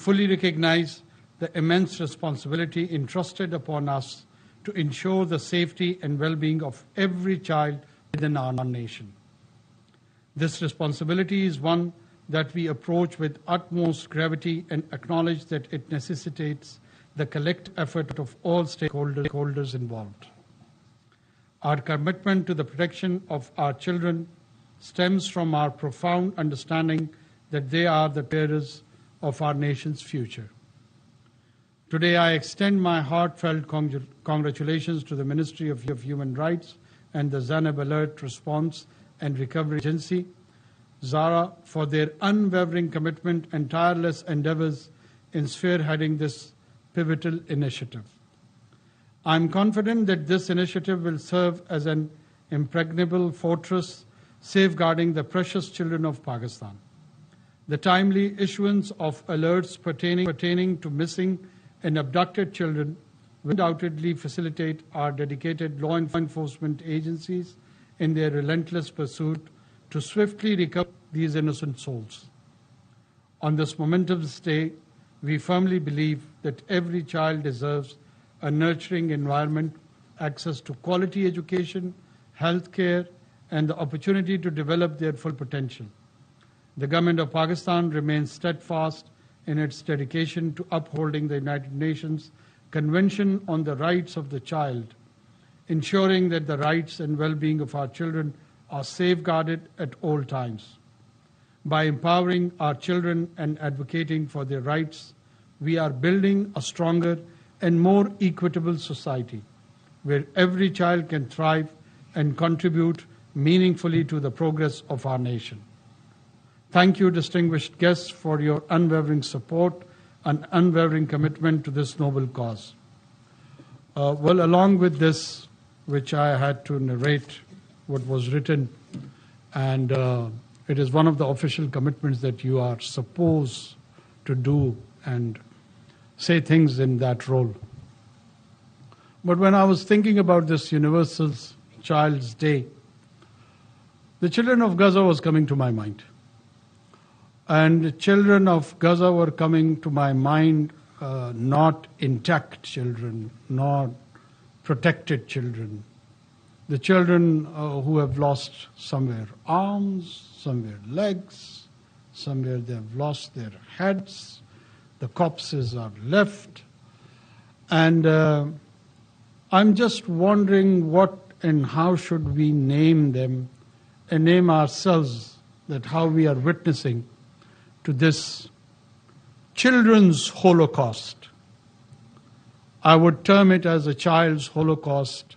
fully recognize the immense responsibility entrusted upon us to ensure the safety and well-being of every child within our nation. This responsibility is one that we approach with utmost gravity and acknowledge that it necessitates the collective effort of all stakeholders involved. Our commitment to the protection of our children stems from our profound understanding that they are the bearers of our nation's future. Today, I extend my heartfelt congratulations to the Ministry of Human Rights and the Zainab Alert Response and Recovery Agency, ZARA, for their unwavering commitment and tireless endeavors in spearheading this pivotal initiative. I am confident that this initiative will serve as an impregnable fortress safeguarding the precious children of Pakistan. The timely issuance of alerts pertaining to missing and abducted children will undoubtedly facilitate our dedicated law enforcement agencies in their relentless pursuit to swiftly recover these innocent souls. On this momentous day, we firmly believe that every child deserves a nurturing environment, access to quality education, health care, and the opportunity to develop their full potential. The Government of Pakistan remains steadfast in its dedication to upholding the United Nations Convention on the Rights of the Child, ensuring that the rights and well-being of our children are safeguarded at all times. By empowering our children and advocating for their rights, we are building a stronger and more equitable society where every child can thrive and contribute meaningfully to the progress of our nation. Thank you, distinguished guests, for your unwavering support and unwavering commitment to this noble cause. Well, along with this, which I had to narrate what was written, and it is one of the official commitments that you are supposed to do and say things in that role. But when I was thinking about this Universal Child's Day, the children of Gaza was coming to my mind. And the children of Gaza were coming to my mind, not intact children, not protected children. The children who have lost somewhere arms, somewhere legs, somewhere they have lost their heads, the corpses are left. And I'm just wondering what and how should we name them and name ourselves, that how we are witnessing to this children's Holocaust. I would term it as a child's Holocaust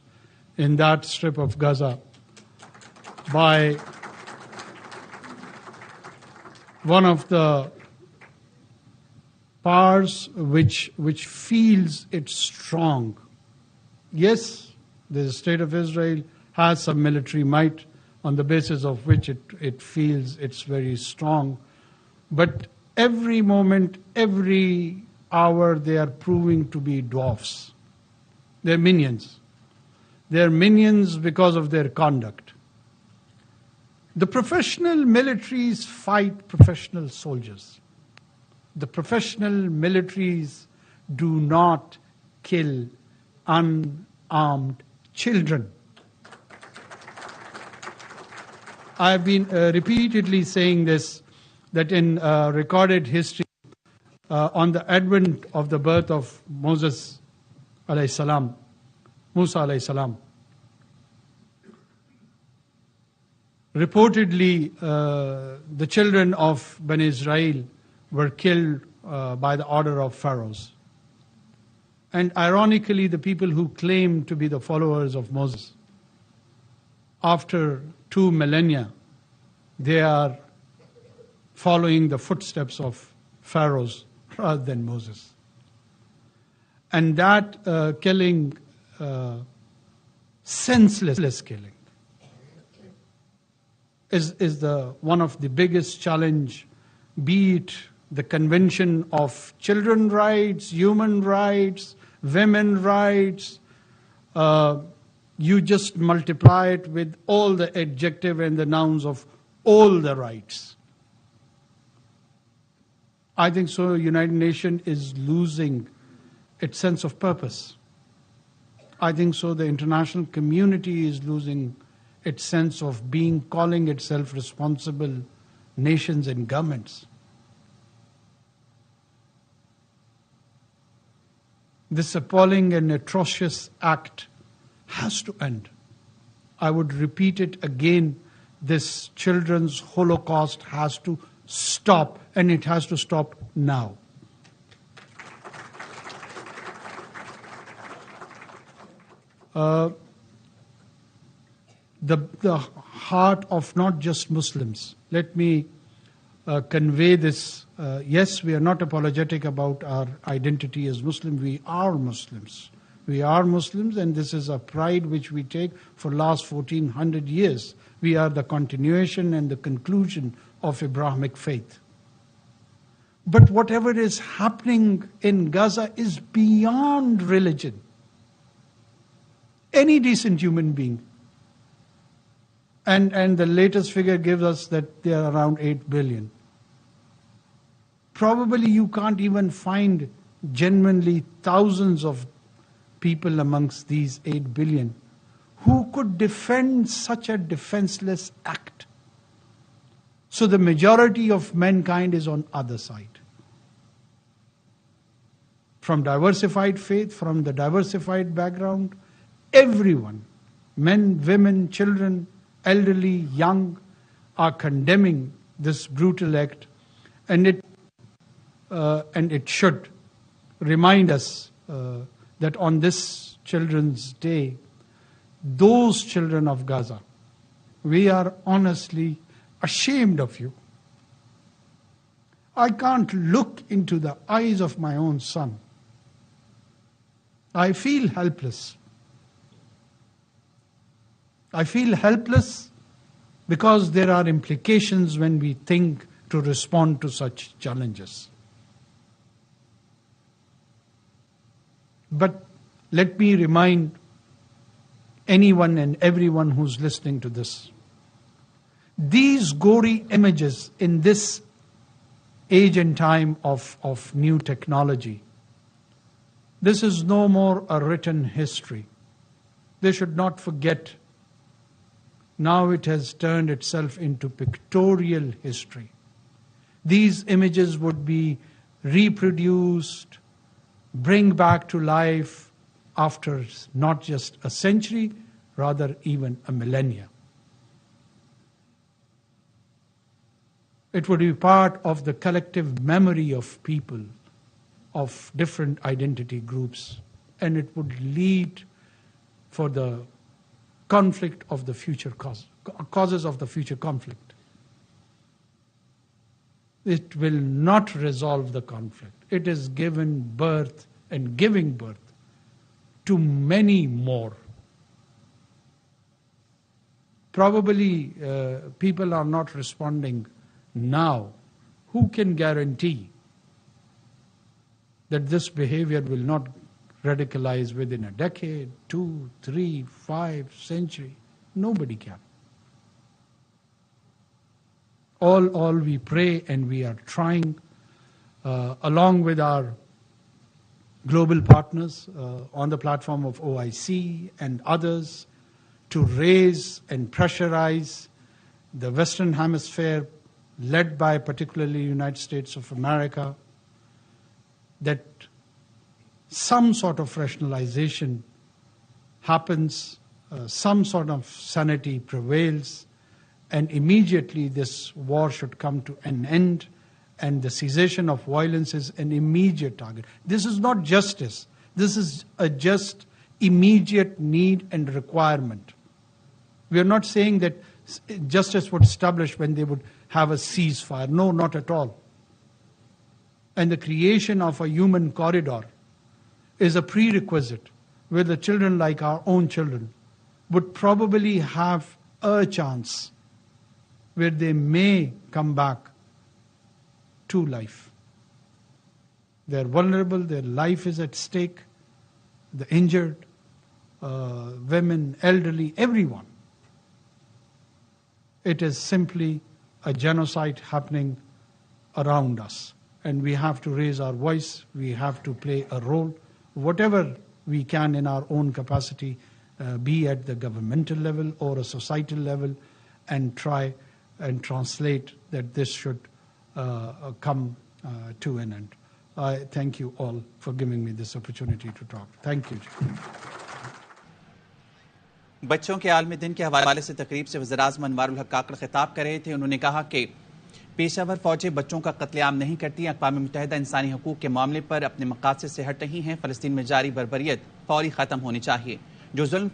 in that strip of Gaza by one of the powers which feels it's strong. Yes, the state of Israel has some military might on the basis of which it feels it's very strong. But every moment, every hour, they are proving to be dwarfs. They're minions. They're minions because of their conduct. The professional militaries fight professional soldiers. The professional militaries do not kill unarmed children. I've been repeatedly saying this, that in recorded history, on the advent of the birth of Moses alayhi salam, Musa alayhi salam, reportedly the children of Bani Israel were killed by the order of pharaohs. And ironically, the people who claim to be the followers of Moses, after 2 millennia, they are following the footsteps of pharaohs rather than Moses. And that killing, senseless killing, is the one of the biggest challenge, be it the Convention of Children Rights, Human Rights, Women Rights. You just multiply it with all the adjective and the nouns of all the rights. I think so. United Nations is losing its sense of purpose. I think so. The international community is losing its sense of calling itself responsible nations and governments. This appalling and atrocious act has to end. I would repeat it again. This children's Holocaust has to stop, and it has to stop now. The heart of not just Muslims. Let me convey this. Yes, we are not apologetic about our identity as Muslim. We are Muslims. We are Muslims, and this is a pride which we take for last 1400 years. We are the continuation and the conclusion of Abrahamic faith. But whatever is happening in Gaza is beyond religion. Any decent human being. And the latest figure gives us that there are around 8 billion. Probably you can't even find genuinely thousands of people amongst these 8 billion who could defend such a defenseless act. So the majority of mankind is on other side. From diversified faith, from the diversified background, everyone, men, women, children, elderly, young, are condemning this brutal act, and it should remind us that on this Children's Day, those children of Gaza, we are honestly ashamed of you. I can't look into the eyes of my own son. I feel helpless. I feel helpless because there are implications when we think to respond to such challenges. But let me remind anyone and everyone who's listening to this. These gory images in this age and time of new technology, this is no more a written history. They should not forget. Now it has turned itself into pictorial history. These images would be reproduced, bring back to life after not just a century, rather even a millennia. It would be part of the collective memory of people of different identity groups, and it would lead for the conflict of the future causes of the future conflict. It will not resolve the conflict. It is given birth and giving birth to many more. Probably people are not responding now. Who can guarantee that this behavior will not radicalize within a decade, 2, 3, 5 century? Nobody can. All we pray, and we are trying, along with our global partners on the platform of OIC and others, to raise and pressurize the Western Hemisphere, led by particularly the United States of America, that some sort of rationalization happens, some sort of sanity prevails, and immediately this war should come to an end, and the cessation of violence is an immediate target. This is not justice. This is a just, immediate need and requirement. We are not saying that justice would establish when they would have a ceasefire. No, not at all. And the creation of a human corridor is a prerequisite where the children, like our own children, would probably have a chance where they may come back to life. They're vulnerable, their life is at stake, the injured, women, elderly, everyone. It is simply a genocide happening around us. and we have to raise our voice. We have to play a role, whatever we can in our own capacity, be at the governmental level or a societal level, and try and translate that this should come to an end. I thank you all for giving me this opportunity to talk. Thank you. बच्चों के आलमी दिन के हवाले से तकरीब से वज़ीर-ए-आज़म अनवारुल हक काकड़ खिताब कर रहे थे। उन्होंने कहा कि पेशावर फौजें बच्चों का कत्लेआम नहीं करती। अक़वाम मुत्तहिदा इंसानी हकूक़ के मामले पर अपने मक़ासद से हट रही हैं। फ़लस्तीन में जारी बर्बरियत फौरी ख़त्म होनी चाहिए। जो जुल्म